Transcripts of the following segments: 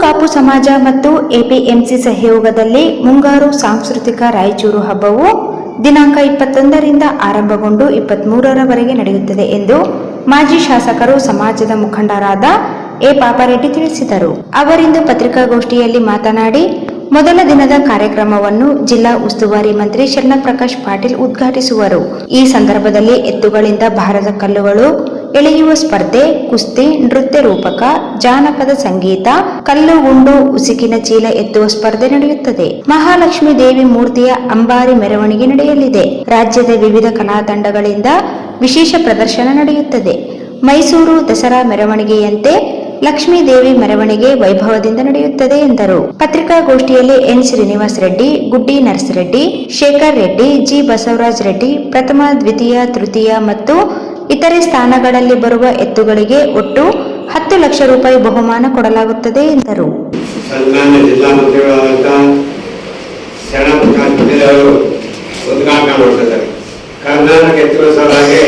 ಕಾಪು ಸಮಾಜ ಮತ್ತು ಎಪಿಎಂಸಿ ಸಹಯೋಗದಲ್ಲಿ ಮುಂಗಾರು ಸಾಂಸ್ಕೃತಿಕ ರಾಯಚೂರು ಹಬ್ಬವು ದಿನಾಂಕ 21ರಿಂದ ಆರಂಭಗೊಂಡು 23ರವರೆಗೆ ನಡೆಯುತ್ತದೆ ಎಂದು ಮಾಜಿ ಶಾಸಕರು ಸಮಾಜದ ಮುಖಂಡರಾದ ಎ ಪಾಪಾರೆಡ್ಡಿ ತಿಳಿಸಿದರು. ಅವರಿಂದು ಪತ್ರಿಕಾಗೋಷ್ಠಿಯಲ್ಲಿ ಮಾತನಾಡಿ, ಮೊದಲ ದಿನದ ಕಾರ್ಯಕ್ರಮವನ್ನು ಜಿಲ್ಲಾ ಉಸ್ತುವಾರಿ ಮಂತ್ರಿ ಶರಣಪ್ರಕಾಶ್ ಪಾಟೀಲ್ ಉದ್ಘಾಟಿಸುವರು. ಈ ಸಂದರ್ಭದಲ್ಲಿ ಎತ್ತುಗಳಿಂದ ಭಾರದ ಕಲ್ಲುಗಳು ಎಳೆಯುವ ಸ್ಪರ್ಧೆ, ಕುಸ್ತಿ, ನೃತ್ಯ ರೂಪಕ, ಜಾನಪದ ಸಂಗೀತ, ಕಲ್ಲು ಗುಂಡು, ಉಸುಕಿನ ಚೀಲ ಎತ್ತುವ ಸ್ಪರ್ಧೆ ನಡೆಯುತ್ತದೆ. ಮಹಾಲಕ್ಷ್ಮೀ ದೇವಿ ಮೂರ್ತಿಯ ಅಂಬಾರಿ ಮೆರವಣಿಗೆ ನಡೆಯಲಿದೆ. ರಾಜ್ಯದ ವಿವಿಧ ಕಲಾ ತಂಡಗಳಿಂದ ವಿಶೇಷ ಪ್ರದರ್ಶನ ನಡೆಯುತ್ತದೆ. ಮೈಸೂರು ದಸರಾ ಮೆರವಣಿಗೆಯಂತೆ ಲಕ್ಷ್ಮೀ ದೇವಿ ಮೆರವಣಿಗೆ ವೈಭವದಿಂದ ನಡೆಯುತ್ತದೆ ಎಂದರು. ಪತ್ರಿಕಾಗೋಷ್ಠಿಯಲ್ಲಿ ಎನ್ ಶ್ರೀನಿವಾಸ್ ರೆಡ್ಡಿ, ಗುಡ್ಡಿ ನರಸರೆಡ್ಡಿ, ಶೇಖರ್ ರೆಡ್ಡಿ, ಜಿ ಬಸವರಾಜ್ ರೆಡ್ಡಿ ಪ್ರಥಮ, ದ್ವಿತೀಯ, ತೃತೀಯ ಮತ್ತು ಇತರೆ ಸ್ಥಾನಗಳಲ್ಲಿ ಬರುವ ಎತ್ತುಗಳಿಗೆ ಒಟ್ಟು 10 ಲಕ್ಷ ರೂಪಾಯಿ ಬಹುಮಾನ ಕೊಡಲಾಗುತ್ತದೆ ಎಂದರು. ಸನ್ಮಾನ್ಯ ಜಿಲ್ಲಾ ಮಂತ್ರಿಗಳಾದ ಶರಣಪ್ರಕಾಶ್ ಪಾಟೀಲ್ ಅವರು ಉದ್ಘಾಟನೆ ಮಾಡುತ್ತಿದ್ದಾರೆ. ಕರ್ನಾಟಕ ಎತ್ತುಗಳ ಸಭೆಗೆ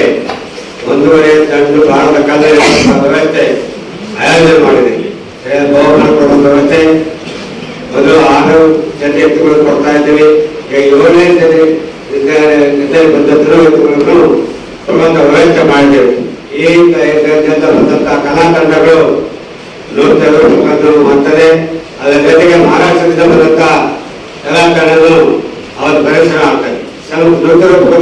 1.5 ಟನ್ ಭಾರತ ಕಲ್ಲುಗಳ ವ್ಯವಸ್ಥೆ ಆಯೋಜನೆ ಮಾಡಿದೆ. ಬಹುಮಾನ ಕೊಡುವ ವ್ಯವಸ್ಥೆ ಮೊದಲು 6 ಜೊತೆ ಎತ್ತುಗಳು ಕೊಡ್ತಾ ಇದ್ದೀವಿ. ಈಗ 7ನೇ ಜೊತೆ ಬಂದ ಎತ್ತುಗಳನ್ನು ಕೊಡುವಂತ ವ್ಯವಸ್ಥೆ ಮಾಡಿದ್ದೇವೆ. ಈ ಬಂದಂತಹ ಕಲಾ ತಂಡಗಳು ನೃತ್ಯ ಮಾಡ್ತದೆ. ಅದರ ಜೊತೆಗೆ ಮಹಾರಾಷ್ಟ್ರದಿಂದ ಬಂದಂತಹ ಕಲಾ ತಂಡಗಳು ಅವರ ಪ್ರದರ್ಶನ ಆಗ್ತದೆ. ನೃತ್ಯ ರೂಪಕ